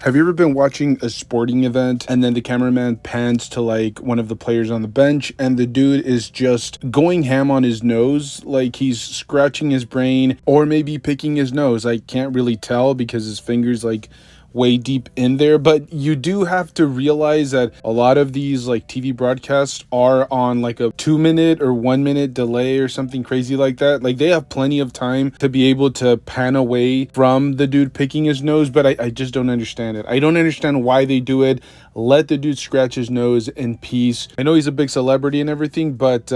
Have you ever been watching a sporting event and then the cameraman pans to like one of the players on the bench and the dude is just going ham on his nose, like he's scratching his brain or maybe picking his nose? I can't really tell because his fingers like way deep in there, but you do have to realize that a lot of these like TV broadcasts are on like a 2 minute or 1 minute delay or something crazy like that. Like they have plenty of time to be able to pan away from the dude picking his nose, but I just don't understand it. I don't understand why they do it. Let the dude scratch his nose in peace. I know he's a big celebrity and everything, but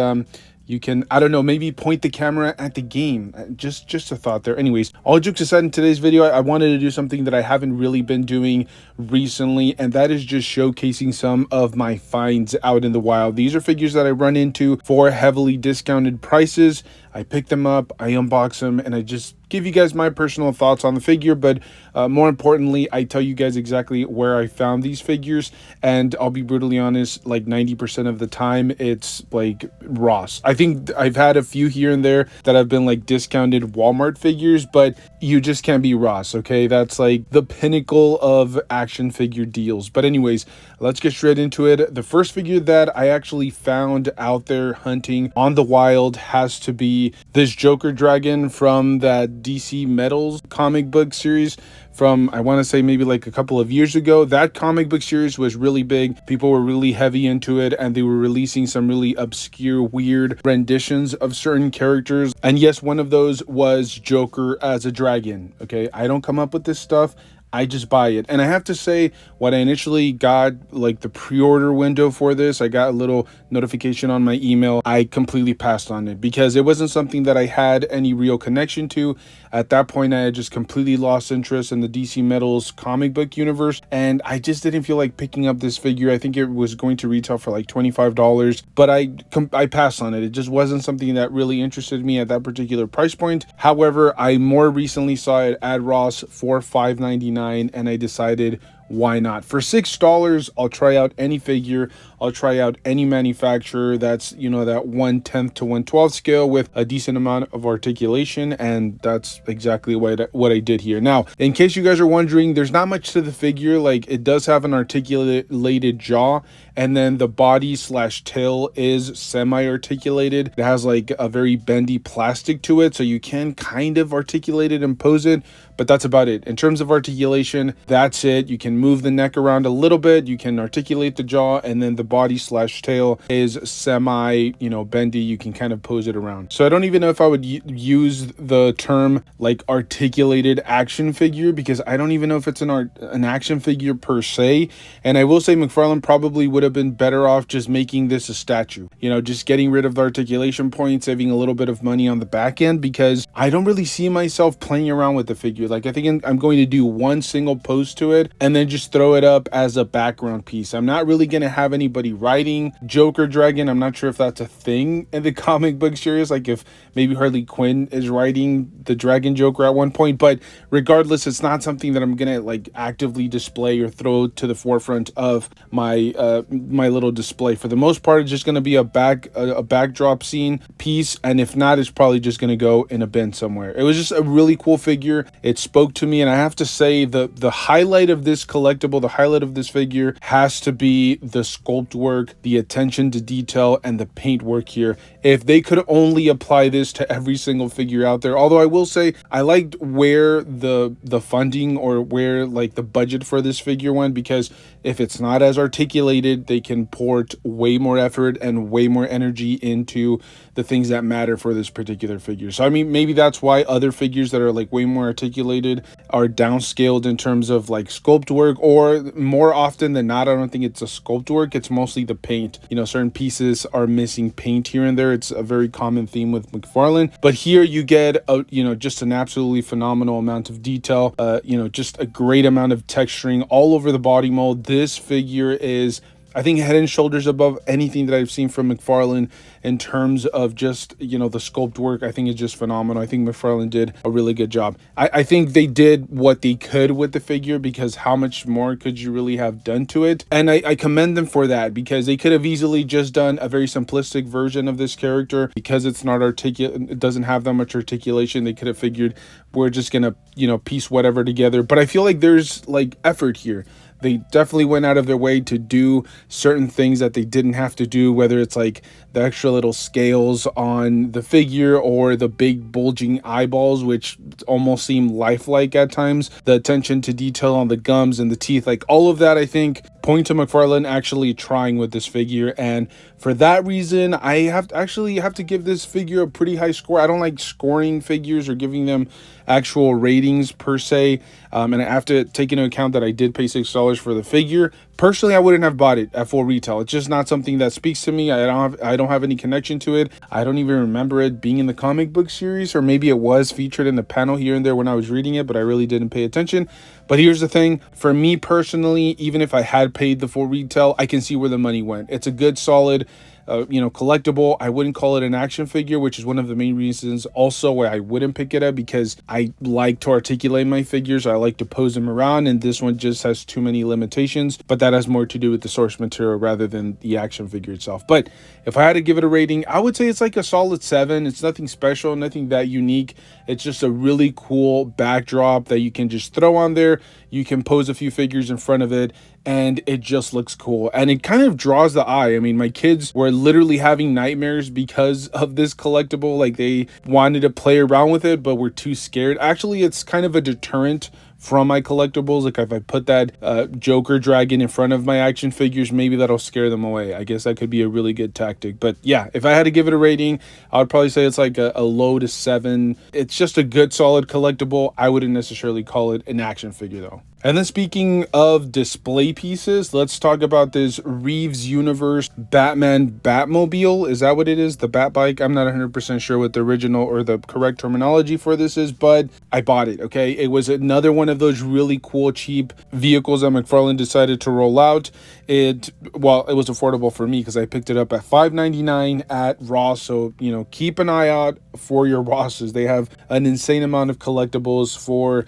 you can, I don't know, maybe point the camera at the game. Just a thought there. Anyways, all jokes aside, in today's video I wanted to do something that I haven't really been doing recently, and that is just showcasing some of my finds out in the wild. These are figures that I run into for heavily discounted prices. I pick them up, I unbox them, and I just give you guys my personal thoughts on the figure. But more importantly, I tell you guys exactly where I found these figures. And I'll be brutally honest, like 90% of the time it's like Ross. I think I've had a few here and there that have been like discounted Walmart figures, but you just can't be Ross, okay? That's like the pinnacle of action figure deals. But anyways, let's get straight into it. The first figure that I actually found out there hunting on the wild has to be this Joker dragon from that DC Metals comic book series from, I want to say, maybe like a couple of years ago. That comic book series was really big. People were really heavy into it, and they were releasing some really obscure, weird renditions of certain characters. And yes, one of those was Joker as a dragon. Okay, I don't come up with this stuff, I just buy it. And I have to say, when I initially got like the pre-order window for this, I got a little notification on my email. I completely passed on it because it wasn't something that I had any real connection to. At that point, I had just completely lost interest in the DC Metals comic book universe, and I just didn't feel like picking up this figure. I think it was going to retail for like $25, but I passed on it. It just wasn't something that really interested me at that particular price point. However, I more recently saw it at Ross for $5.99, and I decided, why not? For $6, I'll try out any figure. I'll try out any manufacturer that's, you know, that 1/10 to 1/12 scale with a decent amount of articulation, and that's exactly what I did here. Now, in case you guys are wondering, there's not much to the figure. Like, it does have an articulated jaw, and then the body slash tail is semi-articulated. It has like a very bendy plastic to it, so you can kind of articulate it and pose it, but that's about it. In terms of articulation, that's it. You can move the neck around a little bit, you can articulate the jaw, and then the body slash tail is semi, you know, bendy. You can kind of pose it around. So I don't even know if I would use the term like articulated action figure, because I don't even know if it's an action figure per se. And I will say McFarlane probably would have been better off just making this a statue, you know, just getting rid of the articulation point, saving a little bit of money on the back end, because I don't really see myself playing around with the figure. Like, I think I'm going to do one single pose to it and then just throw it up as a background piece. I'm not really going to have anybody riding Joker dragon. I'm not sure if that's a thing in the comic book series, like if maybe Harley Quinn is riding the dragon Joker at one point. But regardless, it's not something that I'm gonna like actively display or throw to the forefront of my my little display. For the most part, it's just gonna be a backdrop scene piece, and if not, it's probably just gonna go in a bin somewhere. It was just a really cool figure. It spoke to me, and I have to say the highlight of this collectible, the highlight of this figure has to be the sculpt work, the attention to detail, and the paint work here. If they could only apply this to every single figure out there. Although I will say I liked where the funding, or where like the budget for this figure went, because if it's not as articulated, they can port way more effort and way more energy into the things that matter for this particular figure. So I mean, maybe that's why other figures that are like way more articulated are downscaled in terms of like sculpt work, or more often than not, I don't think it's a sculpt work, it's mostly the paint. You know, certain pieces are missing paint here and there. It's a very common theme with McFarlane, but here you get a, you know, just an absolutely phenomenal amount of detail, you know, just a great amount of texturing all over the body mold. This figure is, I think, head and shoulders above anything that I've seen from McFarlane, in terms of just, you know, the sculpt work. I think it's just phenomenal. I think McFarlane did a really good job. I think they did what they could with the figure, because how much more could you really have done to it? And I commend them for that, because they could have easily just done a very simplistic version of this character. Because it's not articulate, it doesn't have that much articulation, they could have figured we're just gonna, you know, piece whatever together. But I feel like there's like effort here. They definitely went out of their way to do certain things that they didn't have to do, whether it's like the extra little scales on the figure or the big bulging eyeballs, which almost seem lifelike at times, the attention to detail on the gums and the teeth, like all of that, I think point to McFarlane actually trying with this figure. And for that reason, I have to give this figure a pretty high score. I don't like scoring figures or giving them actual ratings per se, and I have to take into account that I did pay $6 for the figure. Personally, I wouldn't have bought it at full retail. It's just not something that speaks to me. I don't have any connection to it. I don't even remember it being in the comic book series, or maybe it was featured in a panel here and there when I was reading it, but I really didn't pay attention. But here's the thing, for me personally, even if I had paid the full retail, I can see where the money went. It's a good, solid, you know, collectible. I wouldn't call it an action figure, which is one of the main reasons also why I wouldn't pick it up, because I like to articulate my figures. I like to pose them around, and this one just has too many limitations. But that has more to do with the source material rather than the action figure itself. But if I had to give it a rating, I would say it's like a solid 7. It's nothing special, nothing that unique. It's just a really cool backdrop that you can just throw on there. You can pose a few figures in front of it, and it just looks cool, and it kind of draws the eye. I mean, my kids were literally having nightmares because of this collectible. Like, they wanted to play around with it, but were too scared. Actually, it's kind of a deterrent from my collectibles. Like, if I put that Joker dragon in front of my action figures, maybe that'll scare them away. I guess that could be a really good tactic. But yeah, if I had to give it a rating, I would probably say it's like a low to 7. It's just a good, solid collectible. I wouldn't necessarily call it an action figure though. And then speaking of display pieces, let's talk about this Reeves Universe Batman Batmobile. Is that what it is? The Bat Bike? I'm not 100% sure what the original or the correct terminology for this is, but I bought it, okay? It was another one of those really cool, cheap vehicles that McFarlane decided to roll out. It was affordable for me because I picked it up at $5.99 at Ross. So, you know, keep an eye out for your Rosses. They have an insane amount of collectibles for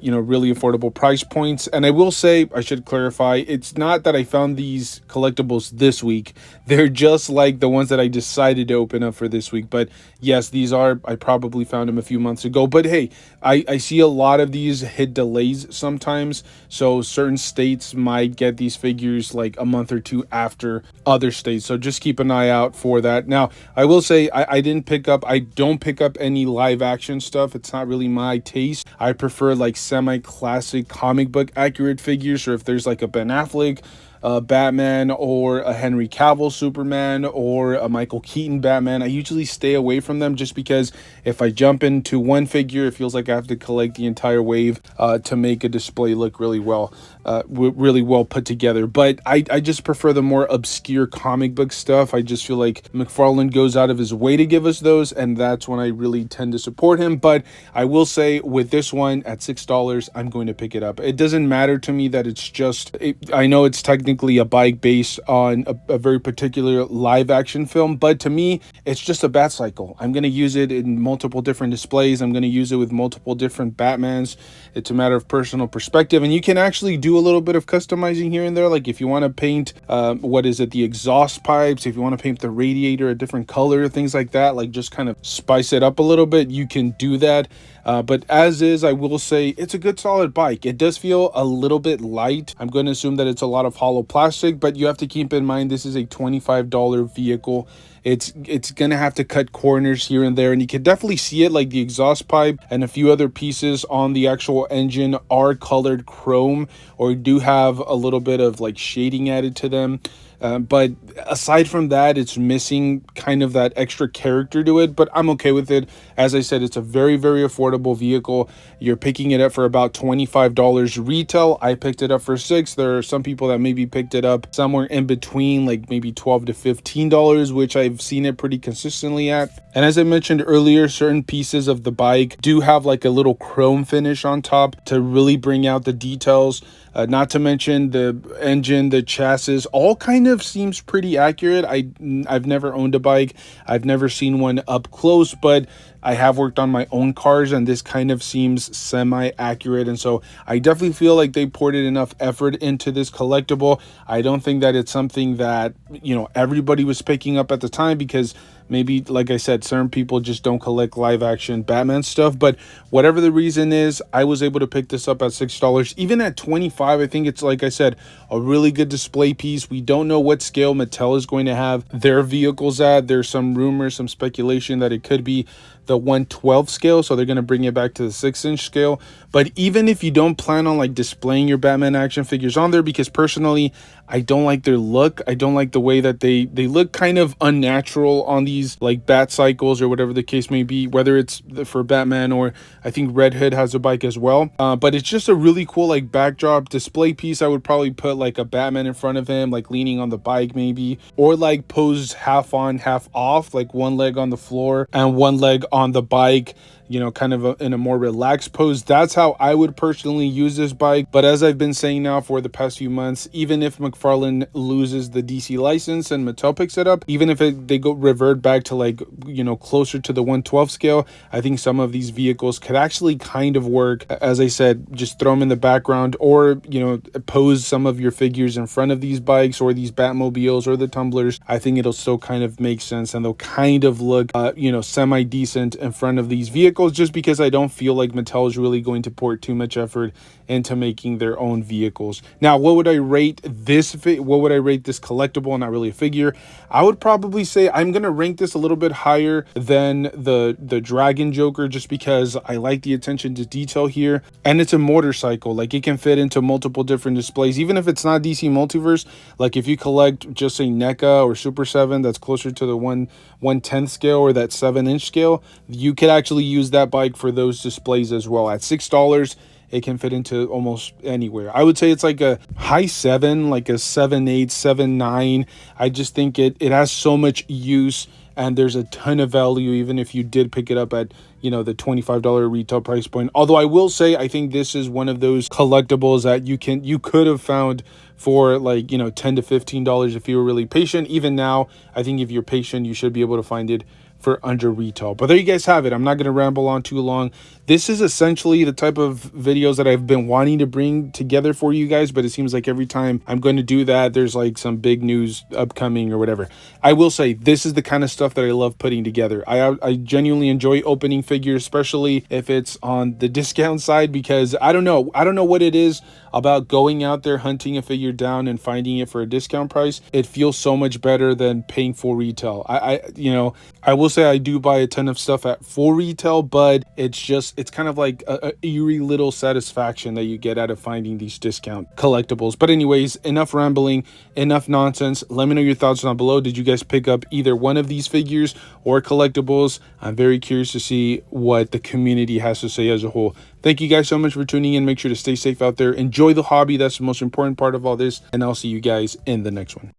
you know, really affordable price points. And I will say, I should clarify, it's not that I found these collectibles this week. They're just like the ones that I decided to open up for this week. But yes, these are, I probably found them a few months ago. But hey, I see a lot of these hit delays sometimes. So certain states might get these figures like a month or two after other states. So just keep an eye out for that. Now, I will say I don't pick up any live action stuff. It's not really my taste. I prefer like semi-classic comic book accurate figures, or if there's like a Ben Affleck Batman or a Henry Cavill Superman or a Michael Keaton Batman, I usually stay away from them, just because if I jump into one figure, it feels like I have to collect the entire wave to make a display look really well put together. But I just prefer the more obscure comic book stuff. I just feel like McFarlane goes out of his way to give us those, and that's when I really tend to support him. But I will say, with this one at $6, I'm going to pick it up. It doesn't matter to me that it's just, I know it's technically a bike based on a very particular live action film, but to me, it's just a Batcycle. I'm going to use it in multiple different displays. I'm going to use it with multiple different Batmans. It's a matter of personal perspective, and you can actually do a little bit of customizing here and there. Like if you want to paint the exhaust pipes, if you want to paint the radiator a different color, things like that, like just kind of spice it up a little bit, you can do that. But as is, I will say it's a good solid bike. It does feel a little bit light. I'm going to assume that it's a lot of hollow plastic, but you have to keep in mind this is a $25 vehicle. It's going to have to cut corners here and there, and you can definitely see it. Like the exhaust pipe and a few other pieces on the actual engine are colored chrome, or do have a little bit of like shading added to them. But aside from that, it's missing kind of that extra character to it, but I'm okay with it. As I said, it's a very, very affordable vehicle. You're picking it up for about $25 retail. I picked it up for $6. There are some people that maybe picked it up somewhere in between, like maybe $12 to $15, which I've seen it pretty consistently at. And as I mentioned earlier, certain pieces of the bike do have like a little chrome finish on top to really bring out the details. Not to mention the engine, the chassis, all kind of seems pretty accurate. I've never owned a bike. I've never seen one up close, but I have worked on my own cars, and this kind of seems semi-accurate. And so I definitely feel like they poured enough effort into this collectible. I don't think that it's something that, you know, everybody was picking up at the time, because maybe, like I said, certain people just don't collect live action Batman stuff. But whatever the reason is, I was able to pick this up at $6. Even at 25, I think it's, like I said, a really good display piece. We don't know what scale Mattel is going to have their vehicles at. There's some rumors, some speculation that it could be the 1/12 scale, so they're going to bring it back to the 6-inch scale. But even if you don't plan on like displaying your Batman action figures on there, because personally I don't like their look, I don't like the way that they look kind of unnatural on these like Batcycles or whatever the case may be, whether it's for Batman, or I think Red Hood has a bike as well. But it's just a really cool like backdrop display piece. I would probably put like a Batman in front of him, like leaning on the bike maybe, or like posed half on half off, like one leg on the floor and one leg on the bike, you know, kind of in a more relaxed pose. That's how I would personally use this bike. But as I've been saying now for the past few months, even if McFarlane loses the DC license and Mattel picks it up, even if they go revert back to like, you know, closer to the 1/12 scale, I think some of these vehicles could actually kind of work. As I said, just throw them in the background, or, you know, pose some of your figures in front of these bikes or these Batmobiles or the tumblers. I think it'll still kind of make sense, and they'll kind of look, you know, semi-decent in front of these vehicles, just because I don't feel like Mattel is really going to pour too much effort into making their own vehicles. Now, what would I rate this collectible? Not really a figure. I would probably say I'm gonna rank this a little bit higher than the Dragon Joker, just because I like the attention to detail here, and it's a motorcycle. Like, it can fit into multiple different displays, even if it's not DC Multiverse. Like, if you collect just a NECA or Super 7 that's closer to the 1/10 scale or that 7-inch scale, you could actually use that bike for those displays as well. At $6, it can fit into almost anywhere. I would say it's like a high 7, like a 7.8, 7.9. I just think it has so much use, and there's a ton of value even if you did pick it up at, you know, the $25 retail price point. Although I will say, I think this is one of those collectibles that you could have found for like, you know, $10 to $15 if you were really patient. Even now, I think if you're patient, you should be able to find it for under retail. But there you guys have it. I'm not going to ramble on too long. This is essentially the type of videos that I've been wanting to bring together for you guys, but it seems like every time I'm going to do that, there's like some big news upcoming or whatever. I will say, this is the kind of stuff that I love putting together. I genuinely enjoy opening figures, especially if it's on the discount side, because I don't know what it is about going out there hunting a figure down and finding it for a discount price. It feels so much better than paying full retail. I will say I do buy a ton of stuff at full retail, but it's kind of like a eerie little satisfaction that you get out of finding these discount collectibles. But anyways, enough rambling, enough nonsense. Let me know your thoughts down below. Did you guys pick up either one of these figures or collectibles? I'm very curious to see what the community has to say as a whole. Thank you guys so much for tuning in. Make sure to stay safe out there. Enjoy the hobby. That's the most important part of all this. And I'll see you guys in the next one.